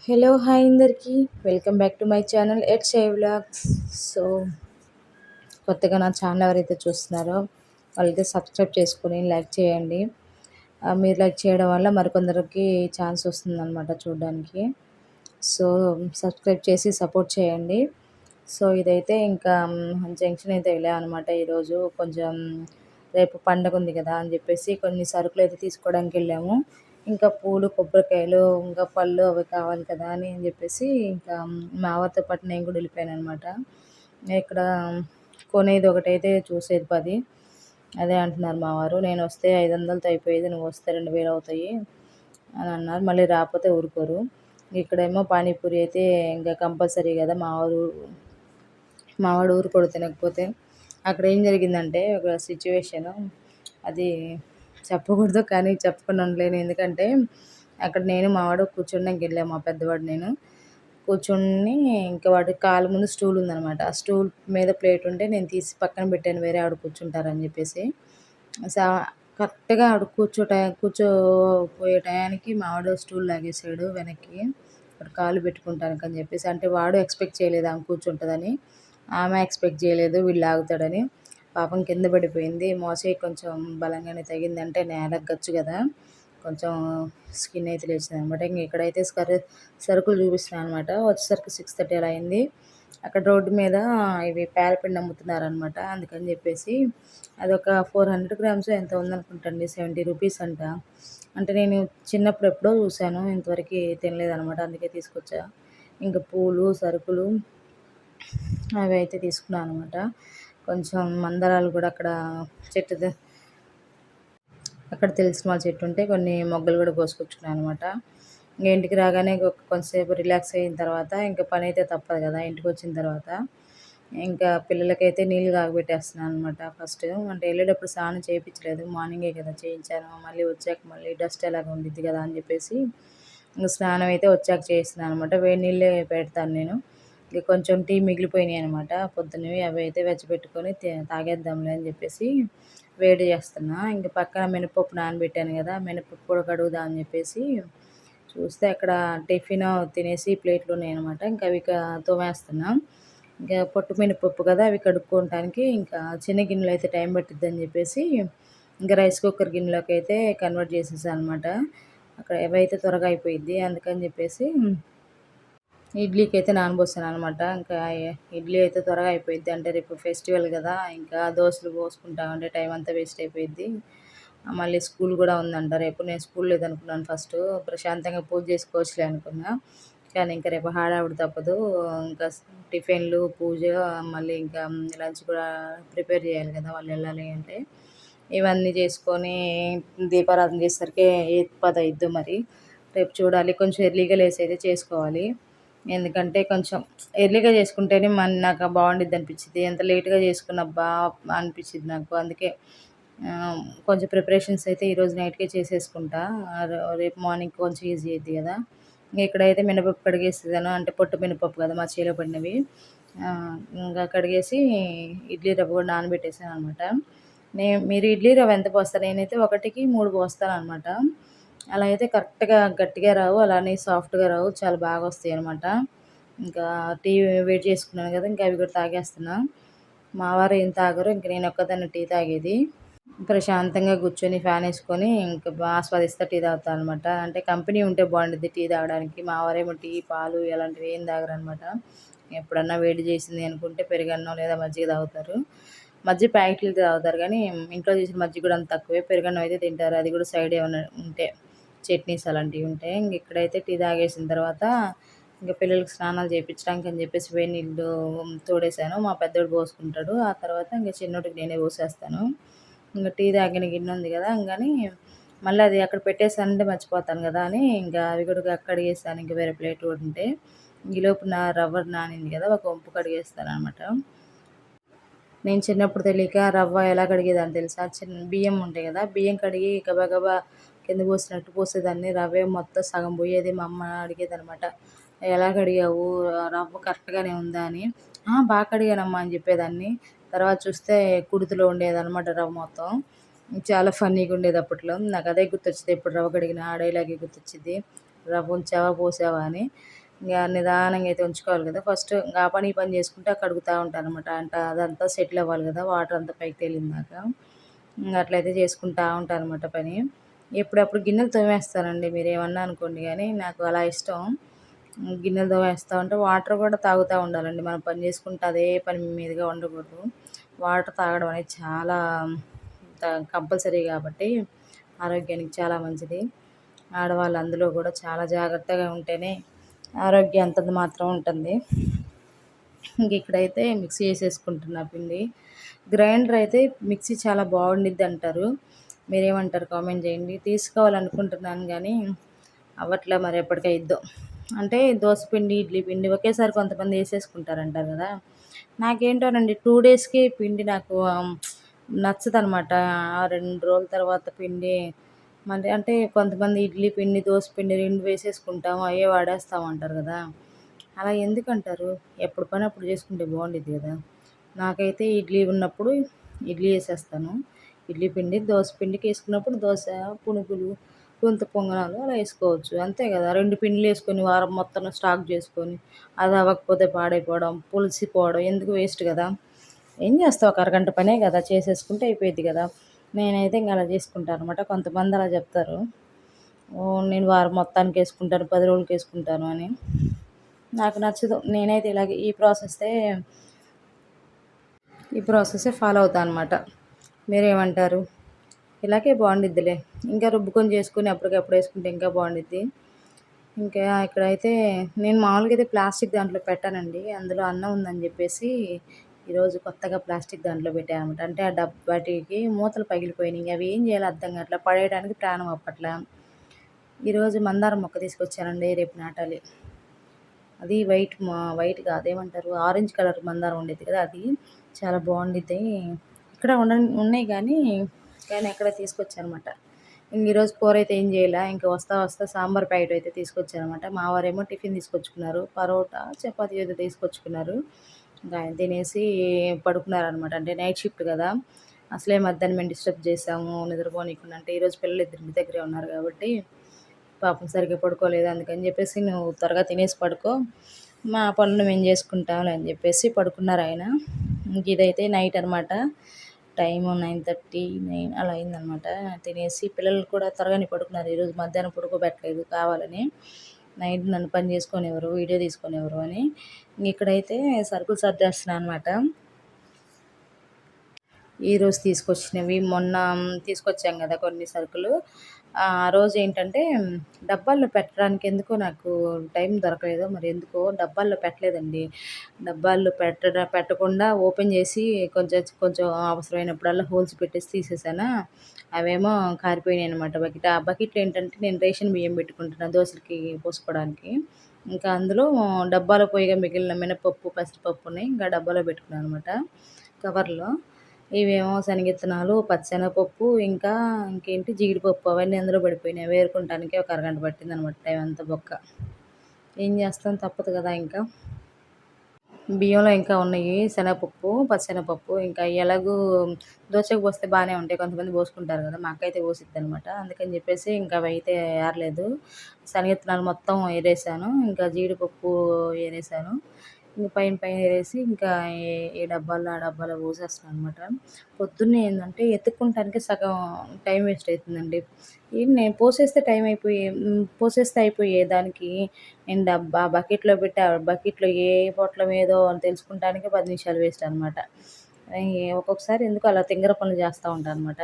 Hello hi అందరికీ welcome back to my channel it's a vlogs. So కొత్తగా నా channel ఎవరైతే చూస్తున్నారో వాళ్ళైతే సబ్స్క్రైబ్ చేసుకొని లైక్ చేయండి. మీరు లైక్ చేయడం వల్ల మరికొందరికి ఛాన్స్ వస్తుందన్నమాట చూడడానికి. సో సబ్స్క్రైబ్ చేసి సపోర్ట్ చేయండి. సో ఇదైతే ఇంకా జంక్షన్ అయితే వెళ్ళామన్నమాట ఈరోజు. కొంచెం రేపు పండగ ఉంది కదా అని చెప్పేసి కొన్ని సరుకులు అయితే తీసుకోవడానికి వెళ్ళాము. ఇంకా పూలు, కొబ్బరికాయలు, ఇంకా పళ్ళు అవి కావాలి కదా అని చెప్పేసి ఇంకా మా వారితో పాటు నేను కూడా వెళ్ళిపోయాను అనమాట. ఇక్కడ కొనేది ఒకటైతే చూసేది 10. అదే అంటున్నారు మా వారు. నేను వస్తే 500తో అయిపోయేది, నువ్వు వస్తే 2000 అవుతాయి అని అన్నారు. మళ్ళీ రాకపోతే ఊరుకోరు. ఇక్కడేమో పానీపూరి అయితే ఇంకా కంపల్సరీ కదా. మావాడు ఊరుకోడు తినకపోతే. అక్కడ ఏం జరిగిందంటే ఒక సిచ్యువేషను, అది చెప్పకూడదు కానీ చెప్పకుండా ఉండలేను. ఎందుకంటే అక్కడ నేను మావాడు కూర్చోడానికి వెళ్ళాము. మా పెద్దవాడు నేను కూర్చొని ఇంకా వాడి కాలు ముందు స్టూల్ ఉందనమాట. ఆ స్టూల్ మీద ప్లేట్ ఉంటే నేను తీసి పక్కన పెట్టాను, వేరే ఆవిడ కూర్చుంటారని చెప్పేసి. సా కరెక్ట్గా ఆవిడ కూర్చోపోయే టయానికి మావాడు స్టూల్ లాగేసాడు వెనక్కి, వాడు కాలు పెట్టుకుంటానికి అని చెప్పేసి. అంటే వాడు ఎక్స్పెక్ట్ చేయలేదు ఆమె కూర్చుంటుందని, ఆమె ఎక్స్పెక్ట్ చేయలేదు వీళ్ళు లాగుతాడని. పాపం కింద పడిపోయింది. మోచేయి కొంచెం బలంగానే తగింది, అంటే నేలకు గచ్చు కదా, కొంచెం స్కిన్ అయితే లేచిందనమాట. ఇంక ఇక్కడైతే సరుకులు చూపిస్తున్నాను అనమాట. వచ్చేసరికి 6:30 అలా అయింది. అక్కడ రోడ్డు మీద ఇవి పేలపిండి అమ్ముతున్నారనమాట. అందుకని చెప్పేసి అదొక 400 గ్రామ్స్ ఎంత ఉందనుకుంటండి, 70 రూపీస్ అంట. అంటే నేను చిన్నప్పుడు ఎప్పుడో చూశాను, ఇంతవరకు తినలేదనమాట, అందుకే తీసుకొచ్చా. ఇంకా పూలు, సరుకులు అవి అయితే తీసుకున్నాను అనమాట. కొంచెం మందారాలు కూడా అక్కడ చెట్టు అక్కడ తెలిసిన వాళ్ళ చెట్టు ఉంటే కొన్ని మొగ్గలు కూడా కోసుకొచ్చుకున్నాను అనమాట. ఇంకా ఇంటికి రాగానే కొంతసేపు రిలాక్స్ అయిన తర్వాత ఇంకా పని అయితే తప్పదు కదా. ఇంటికి వచ్చిన తర్వాత ఇంకా పిల్లలకైతే నీళ్ళు కాగబెట్టేస్తున్నాను అనమాట. ఫస్ట్ అంటే వెళ్ళేటప్పుడు స్నానం చేయించలేదు, మార్నింగే కదా చేయించాను. మళ్ళీ వచ్చాక మళ్ళీ డస్ట్ ఎలాగ ఉండిద్ది కదా అని చెప్పేసి ఇంకా స్నానం అయితే వచ్చాక చేస్తున్నాను అనమాట. వేడి నీళ్ళే పెడతాను నేను. ఇక కొంచెం టీ మిగిలిపోయినాయి అనమాట పొద్దున్నవి, అవి అయితే వెచ్చబెట్టుకొని తాగేద్దాంలే అని చెప్పేసి వేడి చేస్తున్నా. ఇంక పక్కన మినపప్పు నానబెట్టాను కదా, మినపప్పు కూడా కడుగుదాం అని చెప్పేసి చూస్తే అక్కడ టిఫిన్ తినేసి ప్లేట్లు ఉన్నాయన్నమాట. ఇంకా అవి తోమేస్తున్నా. ఇంకా పొట్టు మినపప్పు కదా, అవి కడుక్కోవటానికి ఇంకా చిన్న గిన్నెలో అయితే టైం పట్టిద్దని చెప్పేసి ఇంకా రైస్ కుక్కర్ గిన్నెలోకి అయితే కన్వర్ట్ చేసేసాను అనమాట. అక్కడ ఏవైతే త్వరగా అయిపోయిద్ది అందుకని చెప్పేసి ఇడ్లీకి అయితే నానబోసాను అనమాట. ఇంకా ఇడ్లీ అయితే త్వరగా అయిపోయిద్ది, అంటే రేపు ఫెస్టివల్ కదా, ఇంకా దోశలు పోసుకుంటా ఉంటే టైం అంతా వేస్ట్ అయిపోయిద్ది. మళ్ళీ స్కూల్ కూడా ఉందంట రేపు. నేను స్కూల్ లేదనుకున్నాను ఫస్ట్, ప్రశాంతంగా పూజ చేసుకోవచ్చులే అనుకున్నా. కానీ ఇంకా రేపు హడావుడి తప్పదు. ఇంకా టిఫిన్లు, పూజ, మళ్ళీ ఇంకా లంచ్ కూడా ప్రిపేర్ చేయాలి కదా వాళ్ళు వెళ్ళాలి అంటే. ఇవన్నీ చేసుకొని దీపారాధన చేసేసరికి 10 అయిద్దో మరి. రేపు చూడాలి, కొంచెం ఎర్లీగా లేసి అయితే చేసుకోవాలి. ఎందుకంటే కొంచెం ఎర్లీగా చేసుకుంటేనే నాకు బాగుండిద్ది అనిపించింది. ఎంత లేట్గా చేసుకున్నబ్బా అనిపించింది నాకు. అందుకే కొంచెం ప్రిపరేషన్స్ అయితే ఈరోజు నైట్కే చేసేసుకుంటా, రేపు మార్నింగ్ కొంచెం ఈజీ అవుతుంది కదా. ఇక్కడైతే మినపప్పు కడిగేసేదాను, అంటే పొట్టు మినపప్పు కదా మా చేలో పడినవి. ఇంకా కడిగేసి ఇడ్లీ రవ్వ కూడా నానబెట్టేసాను అనమాట. మీరు ఇడ్లీ రవ్వ ఎంత పోస్తారు? నేనైతే 1కి 3 పోస్తాను అనమాట. అలా అయితే కరెక్ట్గా గట్టిగా రావు, అలానే సాఫ్ట్గా రావు, చాలా బాగా వస్తాయి అనమాట. ఇంకా టీ వేడి చేసుకున్నాను కదా, ఇంకా అవి కూడా తాగేస్తున్నా. మా వారు ఏం తాగరు, ఇంక నేను ఒక్కదాన్ని టీ తాగేది. ప్రశాంతంగా కూర్చొని ఫ్యాన్ వేసుకొని ఇంకా ఆస్వాదిస్తా టీ తాగుతాను అనమాట. అంటే కంపెనీ ఉంటే బాగుంటుంది టీ తాగడానికి. మా వారేమో టీ, పాలు ఇలాంటివి ఏం తాగరు అనమాట. ఎప్పుడన్నా వేడి చేసింది అనుకుంటే పెరుగన్నం లేదా మజ్జిగ తాగుతారు. మజ్జిగ ప్యాకెట్లు తాగుతారు కానీ ఇంట్లో చేసిన మజ్జిగ కూడా అంత తక్కువే. పెరుగన్నం అయితే తింటారు, అది కూడా సైడ్ ఏమైనా ఉంటే, చట్నీస్ అలాంటివి ఉంటాయి. ఇంక ఇక్కడైతే టీ తాగేసిన తర్వాత ఇంకా పిల్లలకి స్నానాలు చేయించడానికి అని చెప్పేసి వేడి నీళ్ళు తోడేసాను. మా పెద్దోడు పోసుకుంటాడు, ఆ తర్వాత ఇంకా చిన్నోడికి నేనే పోసేస్తాను. ఇంకా టీ తాగిన గిన్నె ఉంది కదా, కానీ మళ్ళీ అది అక్కడ పెట్టేసానంటే మర్చిపోతాను కదా అని ఇంకా అవి కూడా కడిగేస్తాను. ఇంకా వేరే ప్లేట్ కూడా ఉంటే ఈలోపు నా రవ్వ నానింది కదా, ఒక వంపు కడిగేస్తాను అనమాట. నేను చిన్నప్పుడు తెలియక రవ్వ ఎలా కడిగేదాన్ని తెలుసా? బియ్యం ఉంటాయి కదా, బియ్యం కడిగి గబగబా కింద పోసినట్టు పోసేదాన్ని. రవ్వ మొత్తం సగం పోయేది. మా అమ్మ అడిగేదనమాట, ఎలా కడిగావు, రవ్వ కరెక్ట్గానే ఉందా అని. బాగా కడిగానమ్మా అని చెప్పేదాన్ని. తర్వాత చూస్తే కుడుతులో ఉండేదన్నమాట రవ్వ మొత్తం. చాలా ఫన్నీగా ఉండేది అప్పట్లో. నాకు అదే గుర్తొచ్చింది, ఎప్పుడు రవ్వ కడిగిన ఆ డైలాగే గుర్తొచ్చింది. రవ్వ ఉంచావా పోసావా అని. ఇంకా నిదానంగా అయితే ఉంచుకోవాలి కదా. ఫస్ట్ ఇంకా ఆ పని ఈ పని చేసుకుంటా కడుగుతూ ఉంటాను అనమాట. అంటే అదంతా సెటిల్ అవ్వాలి కదా, వాటర్ అంతా పైకి తేలిందాక. ఇంక అట్లయితే చేసుకుంటా ఉంటాను అనమాట పని. ఎప్పుడప్పుడు గిన్నెలు తోమేస్తానండి, మీరేమన్నా అనుకోండి కానీ నాకు అలా ఇష్టం. గిన్నెలు తోమేస్తా ఉంటే వాటర్ కూడా తాగుతూ ఉండాలండి. మనం పని చేసుకుంటే అదే పని మీదుగా ఉండకూడదు. వాటర్ తాగడం అనేది చాలా కంపల్సరీ కాబట్టి ఆరోగ్యానికి చాలా మంచిది. ఆడవాళ్ళు అందులో కూడా చాలా జాగ్రత్తగా ఉంటేనే ఆరోగ్యం అంతంత మాత్రం ఉంటుంది. ఇంక ఇక్కడైతే మిక్సీ చేసేసుకుంటున్నా పిండి. గ్రైండర్ అయితే మిక్సీ చాలా బాగుండిద్ది అంటారు. మీరేమంటారు కామెంట్ చేయండి. తీసుకోవాలనుకుంటున్నాను కానీ అవ్వట్లే, మరి ఎప్పటికైద్దో. అంటే దోశ పిండి, ఇడ్లీ పిండి ఒకేసారి కొంతమంది వేసేసుకుంటారంటారు కదా. నాకేంటోనండి 2 డేస్‌కి పిండి నాకు నచ్చదనమాట. ఆ 2 రోజుల తర్వాత పిండి మళ్ళీ అంటే కొంతమంది ఇడ్లీ పిండి, దోస పిండి 2 వేసేసుకుంటాం, అయ్యే వాడేస్తాం అంటారు కదా. అలా ఎందుకంటారు? ఎప్పుడు పని అప్పుడు చేసుకుంటే బాగుండిద్ది కదా. నాకైతే ఇడ్లీ ఉన్నప్పుడు ఇడ్లీ వేసేస్తాను. ఇడ్లీ పిండి, దోస పిండికి వేసుకున్నప్పుడు దోస, పునుగులు, గుంత పొంగనాలు అలా వేసుకోవచ్చు. అంతే కదా. 2 పిండిలు వేసుకొని వారం మొత్తం స్టాక్ చేసుకొని అది అవ్వకపోతే పాడైపోవడం, పులిసిపోవడం ఎందుకు, వేస్ట్ కదా. ఏం చేస్తావు, ఒక అరగంట పనే కదా, చేసేసుకుంటే అయిపోయింది కదా. నేనైతే ఇంక అలా చేసుకుంటాను అనమాట. కొంతమంది అలా చెప్తారు, నేను వారం మొత్తానికి వేసుకుంటాను, 10 రోజులకి వేసుకుంటాను అని. నాకు నచ్చదు. నేనైతే ఇలాగే ఈ ప్రాసెస్సే ఫాలో అవుతాను అనమాట. మీరేమంటారు? ఇలాగే బాగుండిద్దిలే. ఇంకా రుబ్బుకొని చేసుకుని అప్పటికప్పుడు వేసుకుంటే ఇంకా బాగుండిద్ది. ఇంకా ఇక్కడైతే నేను మామూలుగా అయితే ప్లాస్టిక్ దాంట్లో పెట్టానండి. అందులో అన్నం ఉందని చెప్పేసి ఈరోజు కొత్తగా ప్లాస్టిక్ దాంట్లో పెట్టాను అనమాట. అంటే ఆ వాటికి మూతలు పగిలిపోయినాయి. అవి ఏం చేయాలో అర్థం కావట్లే, పడేయడానికి ప్రాణం అప్పట్లా. ఈరోజు మందారం మొక్క తీసుకొచ్చానండి, రేపు నాటాలి. అది వైట్ కాదు, ఏమంటారు, ఆరెంజ్ కలర్ మందారం ఉండేది కదా, అది చాలా బాగుండిద్ది. ఇక్కడ ఉన్నాయి కానీ ఎక్కడ తీసుకొచ్చానమాట. ఇంక ఈరోజు కూర అయితే ఏం చేయాల. ఇంకా వస్తా సాంబార్ ప్యాకెట్ అయితే తీసుకొచ్చానమాట. మా వారేమో టిఫిన్ తీసుకొచ్చుకున్నారు, పరోటా చపాతీ ఏదో తీసుకొచ్చుకున్నారు. ఇంకా ఆయన తినేసి పడుకున్నారనమాట. అంటే నైట్ షిఫ్ట్ కదా, అసలే మధ్యాహ్నం మేము డిస్టర్బ్ చేసాము నిద్రపోనీయకుండా. అంటే ఈరోజు పిల్లలు ఇద్దరు ఇంటి దగ్గరే ఉన్నారు కాబట్టి పాపం సరిగ్గా పడుకోలేదు. అందుకని చెప్పేసి నువ్వు త్వరగా తినేసి పడుకో, మా పనులు మేము చేసుకుంటాంలే అని చెప్పేసి పడుకున్నారు ఆయన. ఇంక ఇదైతే నైట్ అనమాట. టైము 9:30, 9 అలా అయిందనమాట. తినేసి పిల్లలు కూడా త్వరగానే పడుకున్నారు. ఈరోజు మధ్యాహ్నం పడుకోబెట్టలేదు కావాలని. నైట్ నన్ను పని చేసుకునేవారు, వీడియో తీసుకునేవారు అని. ఇక్కడైతే సరుకులు సర్దేస్తున్నాను అనమాట. ఈరోజు తీసుకొచ్చినవి మొన్న తీసుకొచ్చాం కదా కొన్ని సరుకులు. ఆ రోజు ఏంటంటే డబ్బాల్లో పెట్టడానికి ఎందుకో నాకు టైం దొరకలేదు, మరి ఎందుకో డబ్బాల్లో పెట్టలేదండి. డబ్బాల్లో పెట్టకుండా ఓపెన్ చేసి కొంచెం కొంచెం అవసరమైనప్పుడల్లా హోల్స్ పెట్టేసి తీసేసానా. అవేమో కారిపోయినాయి అనమాట. ఆ బకెట్లో ఏంటంటే నేను రేషన్ బియ్యం పెట్టుకుంటున్నాను దోశలకి పోసుకోవడానికి. ఇంకా అందులో డబ్బాలో పోయిగా మిగిలిన మినపప్పు, పెసరపప్పుని ఇంకా డబ్బాలో పెట్టుకున్నాను అనమాట, కవర్లో. ఇవేమో శనగిత్తనాలు, పచ్చెనగపప్పు, ఇంకేంటి జీడిపప్పు, అవన్నీ అందులో పడిపోయినాయి. వేరుకుంటానికి ఒక అరగంట పట్టిందనమాట టైం అంతా బొక్క. ఏం చేస్తాం, తప్పదు కదా. ఇంకా బియ్యంలో ఇంకా ఉన్నాయి శనగపప్పు, పచ్చెనగపప్పు. ఇంకా ఎలాగూ దోశకు పోస్తే బాగానే ఉంటాయి, కొంతమంది పోసుకుంటారు కదా, మా అక్క అయితే పోసిద్ది అనమాట. అందుకని చెప్పేసి ఇంకా అవి అయితే ఏరలేదు. శనగిత్తనాలు మొత్తం ఏరేసాను, ఇంకా జీడిపప్పు ఏరేసాను. ఇంక పైన ఏరేసి ఇంకా ఏ డబ్బాలో ఆ డబ్బాలో పోసేస్తున్నాను అనమాట. పొద్దున్నే ఏంటంటే ఎత్తుక్కుంటానికి సగం టైం వేస్ట్ అవుతుందండి. నేను పోసేస్తే అయిపోయే దానికి నేను బకెట్లో పెట్టి ఆ బకెట్లో ఏ పొట్లం ఏదో అని తెలుసుకుంటానికి 10 నిమిషాలు వేస్ట్ అనమాట. ఒక్కొక్కసారి ఎందుకు అలా తింగర పనులు చేస్తూ ఉంటాను అనమాట.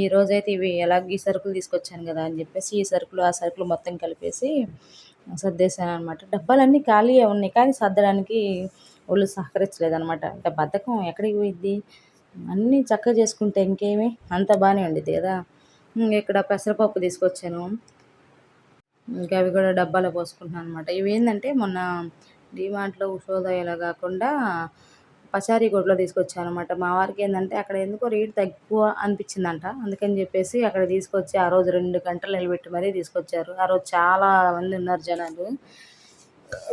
ఈరోజైతే ఇవి ఎలాగ ఈ సరుకులు తీసుకొచ్చాను కదా అని చెప్పేసి ఈ సరుకులు ఆ సరుకులు మొత్తం కలిపేసి సర్దేశాను అనమాట. డబ్బాలన్నీ ఖాళీయే ఉన్నాయి కానీ సర్దడానికి ఒళ్ళు సహకరించలేదనమాట. ఇంకా బద్ధకం ఎక్కడికి పోయిద్ది, అన్నీ చక్కగా చేసుకుంటే ఇంకేమి అంతా బాగానే ఉండిద్ది కదా. ఇక్కడ పెసరపప్పు తీసుకొచ్చాను, ఇంకా అవి కూడా డబ్బాలో పోసుకుంటున్నాను అనమాట. ఇవి ఏంటంటే మొన్న డీమార్ట్లో ఉషోదయలా కాకుండా పచారీ కొట్లో తీసుకొచ్చాను అనమాట. మా వారికి ఏంటంటే అక్కడ ఎందుకో రేటు తక్కువ అనిపించిందంట, అందుకని చెప్పేసి అక్కడ తీసుకొచ్చి ఆ రోజు 2 గంటలు నిలబెట్టి మరీ తీసుకొచ్చారు. ఆ రోజు చాలా మంది ఉన్నారు జనాలు,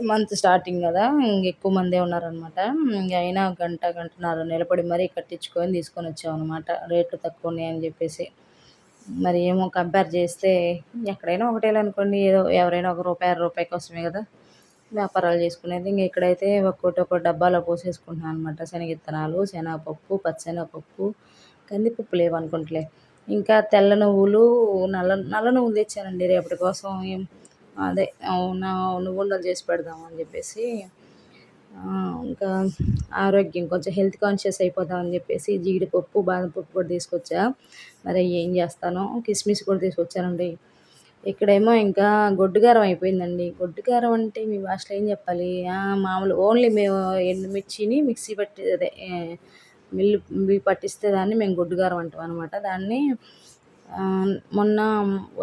మంత్ స్టార్టింగ్ కదా, ఎక్కువ మందే ఉన్నారనమాట. ఇంక అయినా గంటన్నర నిలబడి మరీ కట్టించుకొని తీసుకొని వచ్చామన్నమాట, రేట్లు తక్కువ ఉన్నాయని చెప్పేసి. మరి ఏమో కంపేర్ చేస్తే ఎక్కడైనా ఒకటేలే అనుకోండి. ఏదో ఎవరైనా ఒక రూపాయి, రూపాయి కోసమే కదా వ్యాపారాలు చేసుకునేది. ఇంక ఇక్కడైతే ఒక్కోటి ఒక్కో డబ్బాలో పోసేసుకుంటున్నాను అనమాట. శనగిత్తనాలు, శనగపప్పు, పచ్చెనగపప్పు, కందిపప్పు లేవనుకుంటలే. ఇంకా తెల్ల నువ్వులు, నల్ల నల్ల నువ్వులు తెచ్చానండి రేపటి కోసం. అదే నా నువ్వుండలు చేసి పెడదాం అని చెప్పేసి. ఇంకా ఆరోగ్యం కొంచెం హెల్త్ కాన్షియస్ అయిపోదామని చెప్పేసి జీడిపప్పు, బాదం పప్పు కూడా తీసుకొచ్చా. మరి ఏం చేస్తానో కిస్మిస్ కూడా తీసుకొచ్చానండి. ఇక్కడేమో ఇంకా గొడ్డుగారం అయిపోయిందండి. గొడ్డుగారం అంటే మీ భాషలో ఏం చెప్పాలి? మామూలు ఓన్లీ మేము ఎండుమిర్చిని మిక్సీ పట్టి అదే మిల్లు పట్టిస్తే దాన్ని మేము గొడ్డుగారం అంటాం అనమాట. దాన్ని మొన్న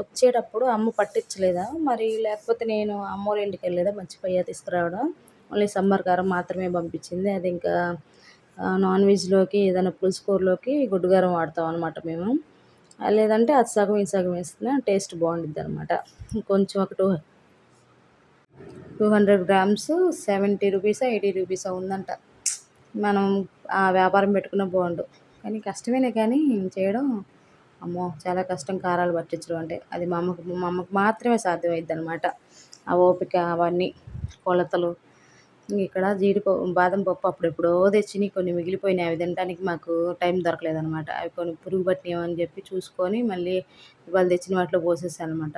వచ్చేటప్పుడు అమ్మ పట్టించలేదా మరి, లేకపోతే నేను అమ్మోళ్ళ ఇంటికి వెళ్ళలేదా మర్చిపోయా తీసుకురావడం. ఓన్లీ సమ్మర్ కారం మాత్రమే పంపించింది. అది ఇంకా నాన్ వెజ్లోకి ఏదైనా పులుసు కూరలోకి గొడ్డుగారం వాడతాం అనమాట మేము. లేదంటే అది సగం ఇది సగం వేస్తున్నా టేస్ట్ బాగుండిద్ది అనమాట. కొంచెం ఒక 200 గ్రామ్స్ 70 రూపీసా 80 రూపీసా ఉందంట. మనం ఆ వ్యాపారం పెట్టుకున్న బాగుండు, కానీ కష్టమేనే కానీ చేయడం. అమ్మో చాలా కష్టం కారాలు పట్టించడం అంటే. అది మా అమ్మకు మాత్రమే సాధ్యమైద్ది అనమాట. ఆ ఓపిక అవన్నీ కొలతలు. ఇక్కడ బాదం పప్పు అప్పుడెప్పుడో తెచ్చినాయి, కొన్ని మిగిలిపోయినాయి. అవి తినడానికి మాకు టైం దొరకలేదనమాట. అవి కొన్ని పురుగు పట్టినాయని చెప్పి చూసుకొని మళ్ళీ ఇవాళ తెచ్చిన వాటిలో పోసేసాను అనమాట.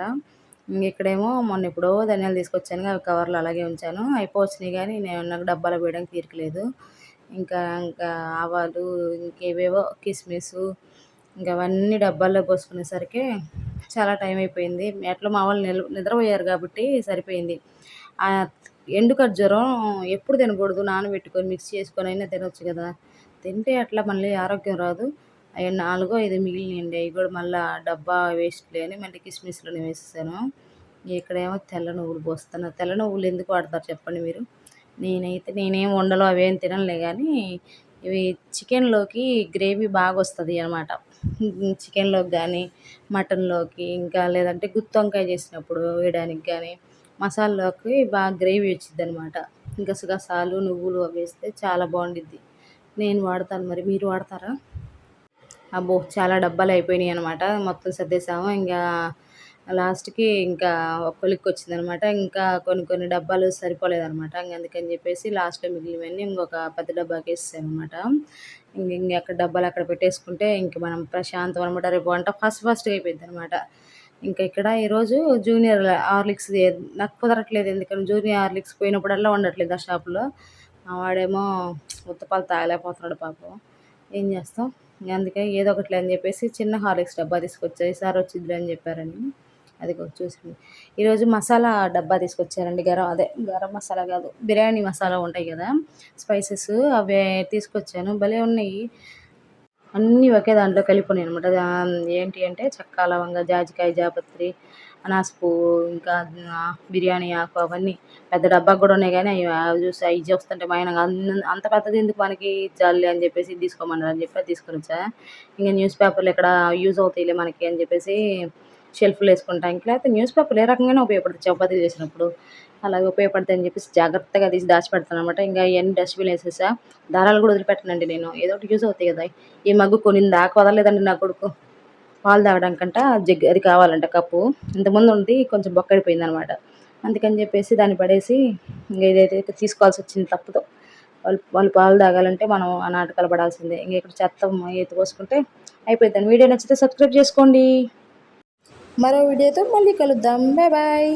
ఇక్కడేమో మొన్న ఎప్పుడో ధనియాలు తీసుకొచ్చాను, అవి కవర్లో అలాగే ఉంచాను. అయిపోవచ్చినాయి కానీ నాకు డబ్బాలో వేయడానికి తీరికలేదు. ఇంకా ఇంకా ఆవాలు, ఇంకేవేవో కిస్మిస్, ఇంకా అవన్నీ డబ్బాల్లో పోసుకునేసరికి చాలా టైం అయిపోయింది. ఎట్లా మా వాళ్ళు నిద్రపోయారు కాబట్టి సరిపోయింది. ఎండు ఖర్జూరం ఎప్పుడు తినకూడదు, నానబెట్టుకొని మిక్స్ చేసుకొని అయినా తినొచ్చు కదా. తింటే అట్లా మళ్ళీ ఆరోగ్యం రాదు. అవి 4, 5 మిగిలినాయండి. అవి కూడా మళ్ళీ డబ్బా వేస్ట్లే అని మళ్ళీ కిస్మిస్లోనే వేసేసాను. ఇక్కడేమో తెల్ల నువ్వులు పోస్తున్నా. తెల్ల నువ్వులు ఎందుకు వాడతారు చెప్పండి మీరు? నేనేం వండలో అవేం తినలే కానీ ఇవి చికెన్లోకి గ్రేవీ బాగా వస్తుంది అనమాట. చికెన్లోకి కానీ మటన్లోకి, ఇంకా లేదంటే గుత్తి వంకాయ చేసినప్పుడు వేయడానికి కానీ మసాలాలోకి బాగా గ్రేవీ వచ్చింది అనమాట. గసగసాలు, నువ్వులు అవి వేస్తే చాలా బాగుండిద్ది. నేను వాడతాను, మరి మీరు వాడతారా? అబ్బో చాలా డబ్బాలు అయిపోయినాయి అనమాట. మొత్తం సర్దేశాము. ఇంకా లాస్ట్కి ఇంకా ఒక కొలిక్కి వచ్చిందనమాట. ఇంకా కొన్ని డబ్బాలు సరిపోలేదనమాట. అందుకని చెప్పేసి లాస్ట్లో మిగిలినవన్నీ ఇంకొక పెద్ద డబ్బాకి వేసేసాను అనమాట. అక్కడ డబ్బాలు అక్కడ పెట్టేసుకుంటే ఇంక మనం ప్రశాంతం అనమాట. రేపు వంట ఫాస్ట్గా అయిపోయింది అనమాట. ఇంకా ఇక్కడ ఈరోజు జూనియర్ హార్లిక్స్ నాకు కుదరట్లేదు, ఎందుకని జూనియర్ హార్లిక్స్ పోయినప్పుడల్లా ఉండట్లేదు ఆ షాపులో. వాడేమో ఉత్తపాలు తాగలేకపోతున్నాడు పాపం. ఏం చేస్తాం, అందుకే ఏదో ఒకటి అని చెప్పేసి చిన్న హార్లిక్స్ డబ్బా తీసుకొచ్చా. ఈసారి వచ్చింది అని చెప్పారని అది చూసింది. ఈరోజు మసాలా డబ్బా తీసుకొచ్చారండి. గరం మసాలా కాదు, బిర్యానీ మసాలా ఉంటాయి కదా స్పైసెస్, అవే తీసుకొచ్చాను. భలే ఉన్నాయి. అన్నీ ఒకే దాంట్లో కలిపినాయి అనమాట. ఏంటి అంటే చెక్క, లవంగ, జాజికాయ, జాపత్రి, అనాస పువ్వు, ఇంకా బిర్యానీ ఆకు, అవన్నీ పెద్ద డబ్బాకు కూడా ఉన్నాయి. కానీ అవి చూస్తుంటే అంత పెద్దది ఎందుకు మనకి జల్లి అని చెప్పేసి ఇది తీసుకోమన్నారు అని చెప్పి తీసుకొని వచ్చా. ఇంకా న్యూస్ పేపర్లు ఎక్కడ యూజ్ అవుతాయిలే మనకి అని చెప్పేసి షెల్ఫ్లో వేసుకుంటానికి. లేకపోతే న్యూస్ పేపర్లు ఏ రకంగానే ఉపయోగపడుతుంది చపాతీలు చేసినప్పుడు, అలాగే ఉపయోగపడతాయి అని చెప్పేసి జాగ్రత్తగా తీసి దాచిపెడతాను అనమాట. ఇంకా ఇవన్నీ డస్ట్బిన్ వేసేసా. దారాలు కూడా వదిలిపెట్టనండి నేను, ఏదో ఒకటి యూజ్ అవుతాయి కదా. ఈ మగ్గు కొనింది దాకా వదలలేదండి నా కొడుకు. పాలు తాగడానికంట అది కావాలంట కప్పు. ఇంతకుముందు ఉంది కొంచెం బొక్కడిపోయింది అనమాట. అందుకని చెప్పేసి దాన్ని పడేసి ఇంకా ఇదైతే తీసుకోవాల్సి వచ్చింది తప్పుతో. వాళ్ళు పాలు తాగాలంటే మనం ఆ నాటకాలు పడాల్సిందే. ఇంక ఇక్కడ చెత్త ఎత్తి పోసుకుంటే అయిపోయింది. వీడియో నచ్చితే సబ్స్క్రైబ్ చేసుకోండి. మరో వీడియోతో మళ్ళీ కలుద్దాం. Bye bye.